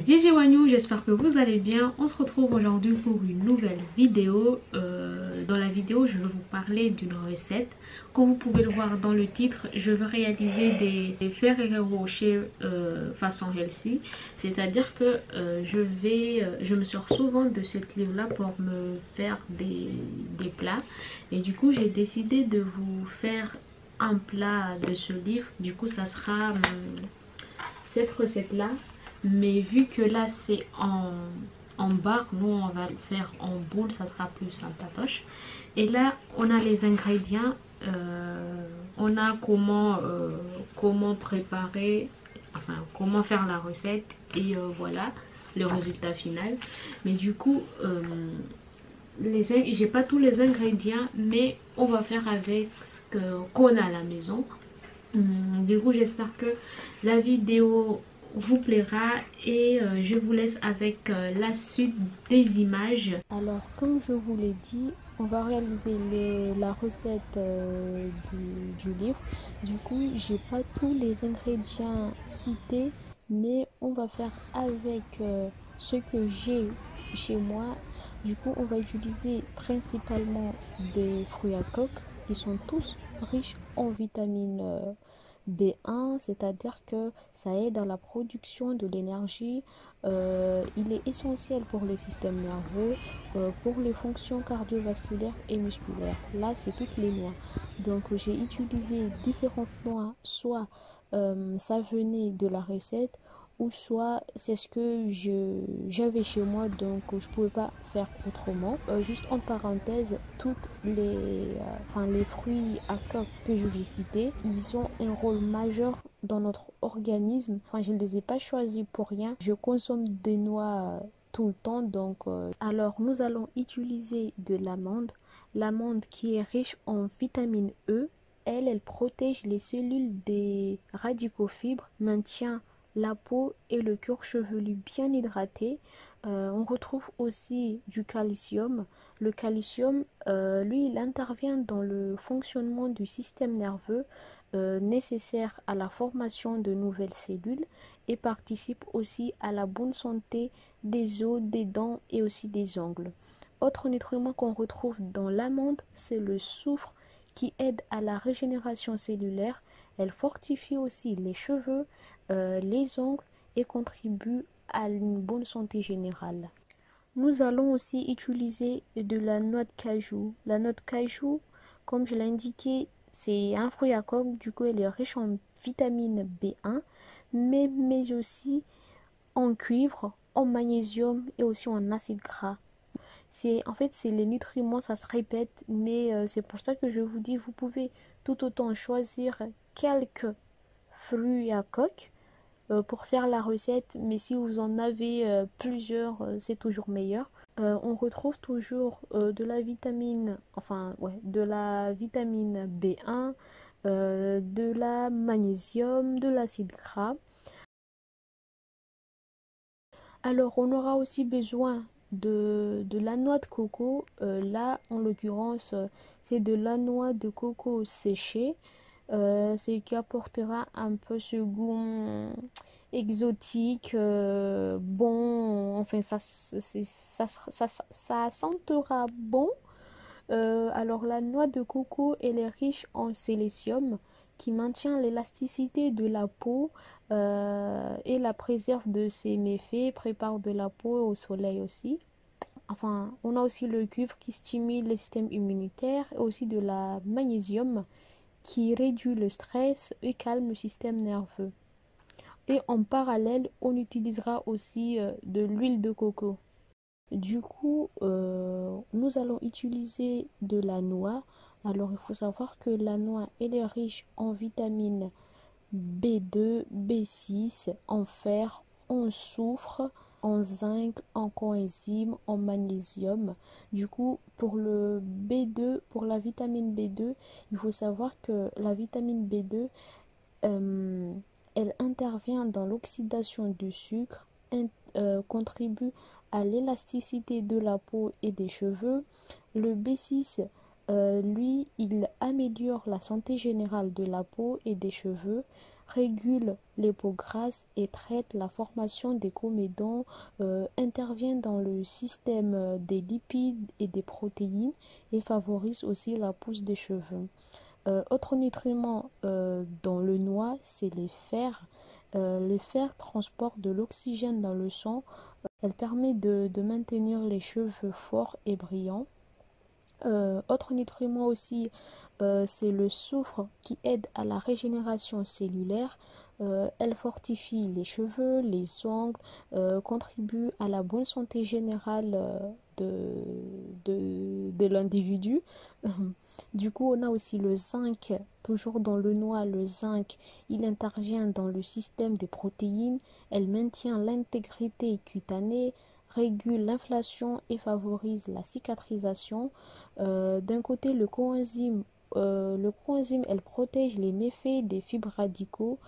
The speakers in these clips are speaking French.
Gigi Wagnou, j'espère que vous allez bien. On se retrouve aujourd'hui pour une nouvelle vidéo. Dans la vidéo, je vais vous parler d'une recette. Comme vous pouvez le voir dans le titre, je veux réaliser des Ferrero Rocher façon healthy. C'est-à-dire que je me sers souvent de cette livre-là pour me faire des plats. Et du coup, j'ai décidé de vous faire un plat de ce livre. Du coup, ça sera cette recette-là. Mais vu que là c'est en barre, nous on va le faire en boule, ça sera plus sympatoche. Et là on a les ingrédients, on a comment préparer, enfin comment faire la recette et voilà le résultat final. Mais du coup j'ai pas tous les ingrédients, mais on va faire avec ce qu'on a à la maison. Du coup j'espère que la vidéo vous plaira et je vous laisse avec la suite des images. Alors comme je vous l'ai dit, on va réaliser la recette du livre. Du coup, j'ai pas tous les ingrédients cités, mais on va faire avec ce que j'ai chez moi. Du coup, on va utiliser principalement des fruits à coque. Ils sont tous riches en vitamine B1, c'est-à-dire que ça aide à la production de l'énergie. Il est essentiel pour le système nerveux, pour les fonctions cardiovasculaires et musculaires. Là, c'est toutes les noix. Donc, j'ai utilisé différentes noix, soit ça venait de la recette, ou soit c'est ce que j'avais chez moi, donc je pouvais pas faire autrement. Juste en parenthèse, toutes les fruits à coque que je vais citer, ils ont un rôle majeur dans notre organisme. Enfin, je ne les ai pas choisis pour rien. Je consomme des noix tout le temps, donc alors nous allons utiliser de l'amande. L'amande qui est riche en vitamine E. Elle protège les cellules des radicofibres, maintient la peau et le cuir chevelu bien hydratés. On retrouve aussi du calcium. Le calcium, lui, il intervient dans le fonctionnement du système nerveux nécessaire à la formation de nouvelles cellules et participe aussi à la bonne santé des os, des dents et aussi des ongles. Autre nutriment qu'on retrouve dans l'amande, c'est le soufre qui aide à la régénération cellulaire. Elle fortifie aussi les cheveux, les ongles et contribue à une bonne santé générale. Nous allons aussi utiliser de la noix de cajou. La noix de cajou, comme je l'ai indiqué, c'est un fruit à coque, du coup elle est riche en vitamine B1, mais aussi en cuivre, en magnésium et aussi en acide gras. C'est les nutriments, ça se répète, mais c'est pour ça que je vous dis, vous pouvez tout autant choisir quelques fruits à coque pour faire la recette, mais si vous en avez plusieurs, c'est toujours meilleur. On retrouve toujours de la vitamine B1, de la magnésium, de l'acide gras. Alors, on aura aussi besoin de la noix de coco. Là, en l'occurrence, c'est de la noix de coco séchée. C'est qui apportera un peu ce goût exotique, bon. Enfin, ça sentera bon. Alors, la noix de coco, elle est riche en sélénium qui maintient l'élasticité de la peau et la préserve de ses méfaits, prépare de la peau au soleil aussi. Enfin, on a aussi le cuivre qui stimule le système immunitaire et aussi de la magnésium qui réduit le stress et calme le système nerveux. Et en parallèle, on utilisera aussi de l'huile de coco. Du coup, nous allons utiliser de la noix. Alors, il faut savoir que la noix, elle est riche en vitamines B2, B6, en fer, en soufre, en zinc, en coenzyme, en magnésium. Du coup, pour le B2, pour la vitamine B2, il faut savoir que la vitamine B2, elle intervient dans l'oxydation du sucre, contribue à l'élasticité de la peau et des cheveux. Le B6 Lui, il améliore la santé générale de la peau et des cheveux, régule les peaux grasses et traite la formation des comédons, intervient dans le système des lipides et des protéines et favorise aussi la pousse des cheveux. Autre nutriment dans le noix, c'est les fers. Les fers transportent de l'oxygène dans le sang. Elle permet de maintenir les cheveux forts et brillants. Autre nutriment aussi, c'est le soufre qui aide à la régénération cellulaire. Elle fortifie les cheveux, les ongles, contribue à la bonne santé générale de l'individu. Du coup, on a aussi le zinc, toujours dans le noix, le zinc, il intervient dans le système des protéines, elle maintient l'intégrité cutanée, régule l'inflation et favorise la cicatrisation. D'un côté, le coenzyme, elle protège les méfaits des fibres radicaux,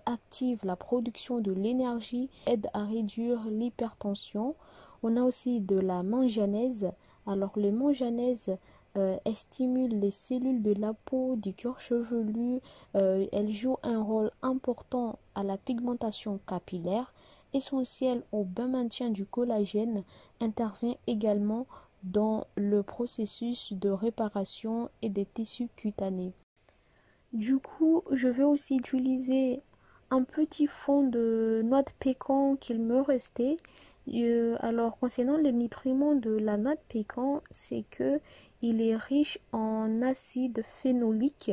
active la production de l'énergie, aide à réduire l'hypertension. On a aussi de la manganèse. Alors, le manganèse, elle stimule les cellules de la peau, du cuir chevelu. Elle joue un rôle important à la pigmentation capillaire, essentielle au bon maintien du collagène, intervient également dans le processus de réparation et des tissus cutanés. Du coup, je vais aussi utiliser un petit fond de noix de pécan qu'il me restait. Alors, concernant les nutriments de la noix de pécan, c'est que il est riche en acide phénolique,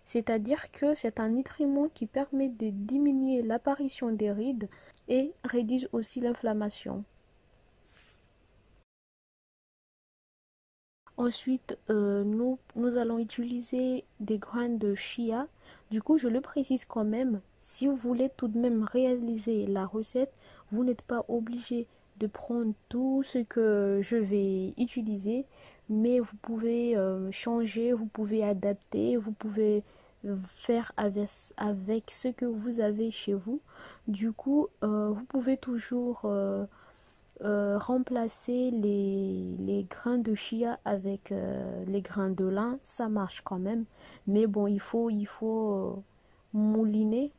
c'est-à-dire que c'est un nutriment qui permet de diminuer l'apparition des rides et réduit aussi l'inflammation. Ensuite, nous allons utiliser des graines de chia. Du coup, je le précise quand même, si vous voulez tout de même réaliser la recette, vous n'êtes pas obligé de prendre tout ce que je vais utiliser, mais vous pouvez changer, vous pouvez adapter, vous pouvez faire avec ce que vous avez chez vous. Du coup, vous pouvez toujours remplacer les grains de chia avec les grains de lin, ça marche quand même. Mais bon, il faut mouliner.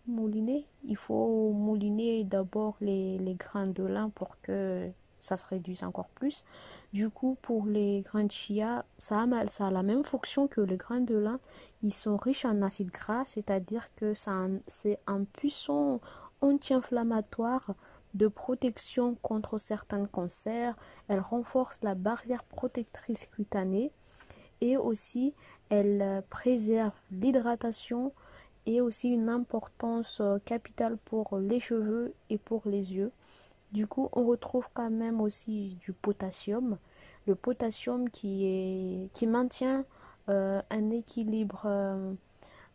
Il faut mouliner d'abord les grains de lin pour que ça se réduise encore plus. Du coup, pour les grains de chia, ça a la même fonction que les grains de lin. Ils sont riches en acides gras, c'est-à-dire que c'est un puissant anti-inflammatoire de protection contre certains cancers. Elle renforce la barrière protectrice cutanée et aussi elle préserve l'hydratation et aussi une importance capitale pour les cheveux et pour les yeux. Du coup, on retrouve quand même aussi du potassium. Le potassium qui maintient un équilibre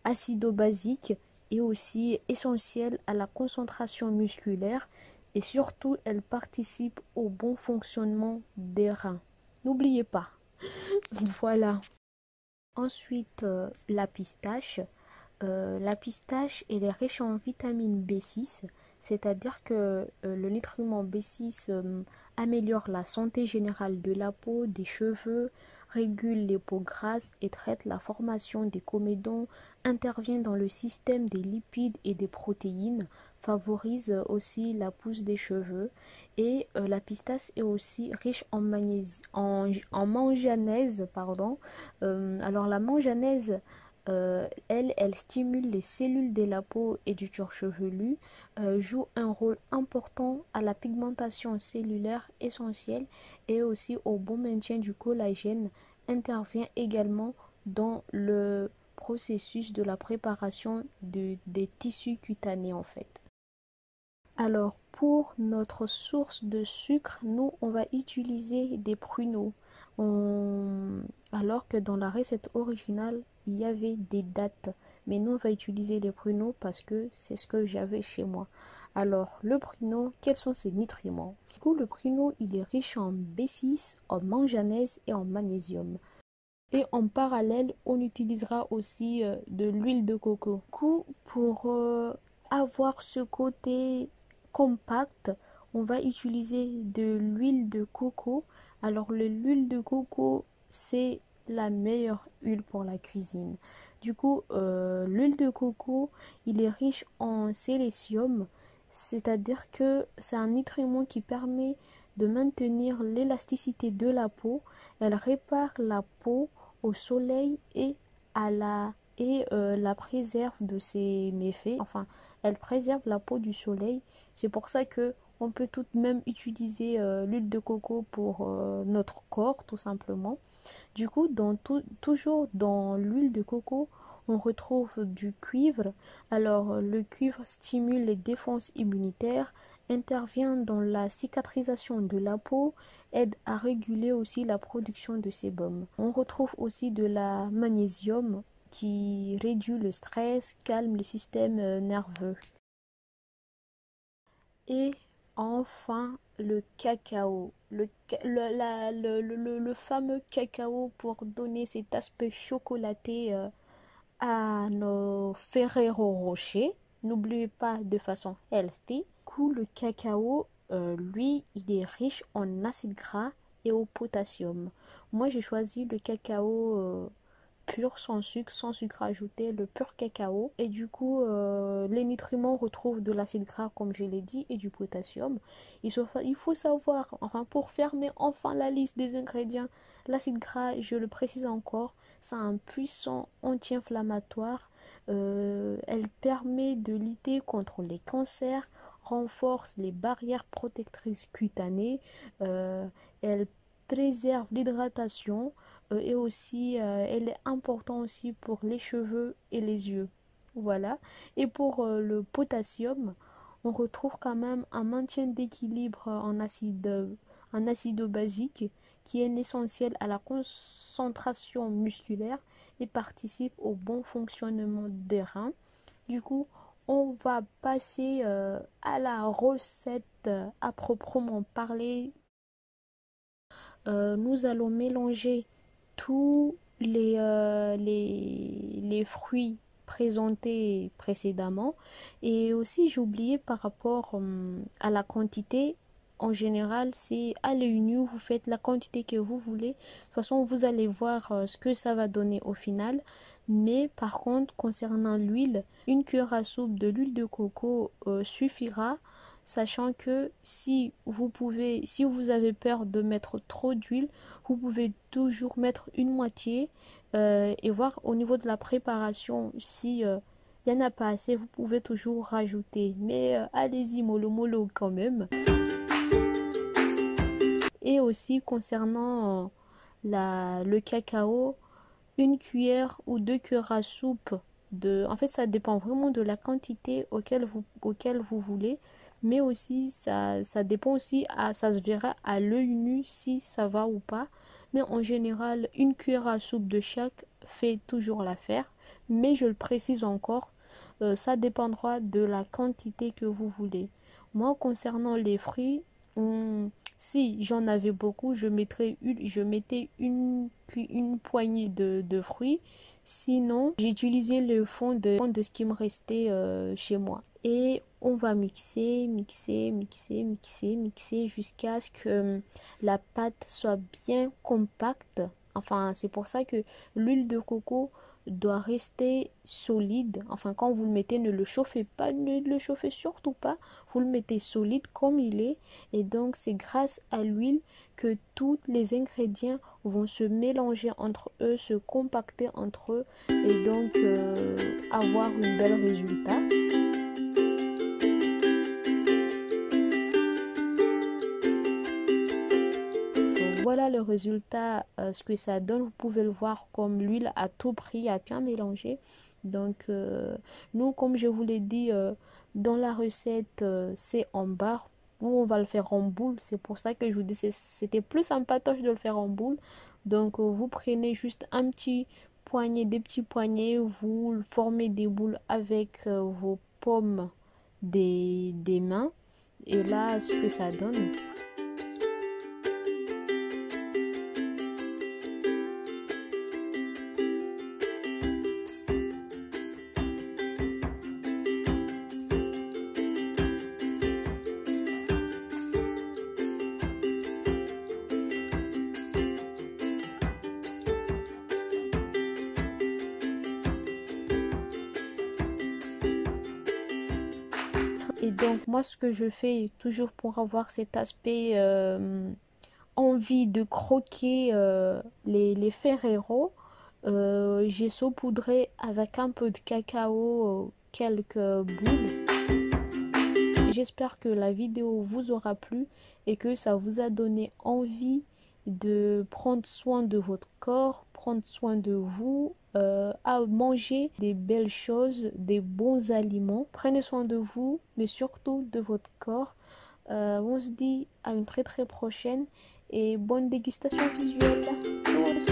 acido-basique et aussi essentiel à la concentration musculaire et surtout elle participe au bon fonctionnement des reins. N'oubliez pas. Voilà. Ensuite, la pistache. La pistache, elle est riche en vitamine B6, c'est-à-dire que le nutriment B6 améliore la santé générale de la peau, des cheveux, régule les peaux grasses et traite la formation des comédons, intervient dans le système des lipides et des protéines, favorise aussi la pousse des cheveux. Et la pistache est aussi riche en manganèse, pardon. Alors la manganèse, elle stimule les cellules de la peau et du cuir chevelu, joue un rôle important à la pigmentation cellulaire essentielle et aussi au bon maintien du collagène, intervient également dans le processus de la préparation des tissus cutanés en fait. Alors pour notre source de sucre, nous on va utiliser des pruneaux. Alors que dans la recette originale, il y avait des dattes. Mais nous on va utiliser les pruneaux parce que c'est ce que j'avais chez moi. Alors le pruneau, quels sont ses nutriments? Du coup, le pruneau, il est riche en B6, en manganèse et en magnésium. Et en parallèle, on utilisera aussi de l'huile de coco. Du coup, pour avoir ce côté compact, on va utiliser de l'huile de coco. Alors l'huile de coco, c'est la meilleure huile pour la cuisine. Du coup, l'huile de coco, il est riche en sélénium, c'est-à-dire que c'est un nutriment qui permet de maintenir l'élasticité de la peau. Elle répare la peau au soleil et la préserve de ses méfaits. Enfin, elle préserve la peau du soleil. C'est pour ça que on peut tout de même utiliser l'huile de coco pour notre corps, tout simplement. Du coup, toujours dans l'huile de coco, on retrouve du cuivre. Alors, le cuivre stimule les défenses immunitaires, intervient dans la cicatrisation de la peau, aide à réguler aussi la production de sébum. On retrouve aussi de la magnésium qui réduit le stress, calme le système nerveux. Et enfin, le cacao. Le fameux cacao pour donner cet aspect chocolaté à nos Ferrero Rocher. N'oubliez pas de façon healthy. Le cacao, lui, il est riche en acides gras et au potassium. Moi, j'ai choisi le cacao pur, sans sucre ajouté, le pur cacao. Et du coup, les nutriments retrouvent de l'acide gras, comme je l'ai dit, et du potassium. Il faut savoir, enfin, pour fermer enfin la liste des ingrédients, l'acide gras, je le précise encore, c'est un puissant anti-inflammatoire. Elle permet de lutter contre les cancers, renforce les barrières protectrices cutanées, elle préserve l'hydratation et aussi elle est importante aussi pour les cheveux et les yeux. Voilà. Et pour le potassium, on retrouve quand même un maintien d'équilibre en acide basique qui est essentiel à la concentration musculaire et participe au bon fonctionnement des reins. Du coup, on va passer à la recette à proprement parler. Nous allons mélanger tous les fruits présentés précédemment. Et aussi, j'ai oublié par rapport à la quantité. En général, c'est à l'œil nu, vous faites la quantité que vous voulez. De toute façon, vous allez voir ce que ça va donner au final. Mais par contre, concernant l'huile, une cuillère à soupe de l'huile de coco suffira, sachant que si vous avez peur de mettre trop d'huile, vous pouvez toujours mettre une moitié et voir au niveau de la préparation si il n'y en a pas assez, vous pouvez toujours rajouter. Mais allez-y mollo mollo quand même. Et aussi concernant le cacao, une cuillère ou deux cuillères à soupe en fait, ça dépend vraiment de la quantité auquel vous voulez. Mais aussi, ça dépend aussi, ça se verra à l'œil nu si ça va ou pas. Mais en général, une cuillère à soupe de chaque fait toujours l'affaire. Mais je le précise encore, ça dépendra de la quantité que vous voulez. Moi, concernant les fruits, si j'en avais beaucoup, je mettais une poignée de fruits. Sinon, j'ai utilisé le fond de ce qui me restait chez moi. Et on va mixer jusqu'à ce que la pâte soit bien compacte. Enfin, c'est pour ça que l'huile de coco doit rester solide. Enfin, quand vous le mettez, ne le chauffez pas, ne le chauffez surtout pas. Vous le mettez solide comme il est. Et donc, c'est grâce à l'huile que tous les ingrédients vont se mélanger entre eux, se compacter entre eux et donc avoir un bel résultat. Voilà le résultat, ce que ça donne. Vous pouvez le voir comme l'huile à tout prix, à bien mélanger. Donc, nous, comme je vous l'ai dit, dans la recette, c'est en barre. Nous, on va le faire en boule. C'est pour ça que je vous dis, c'était plus sympatoche de le faire en boule. Donc, vous prenez juste des petits poignets, vous formez des boules avec vos paumes des mains. Et là, ce que ça donne. Et donc moi ce que je fais toujours pour avoir cet aspect envie de croquer les Ferrero, j'ai saupoudré avec un peu de cacao quelques boules. J'espère que la vidéo vous aura plu et que ça vous a donné envie de prendre soin de votre corps, prendre soin de vous, à manger des belles choses, des bons aliments. Prenez soin de vous, mais surtout de votre corps. On se dit à une très très prochaine et bonne dégustation visuelle. Tschüss.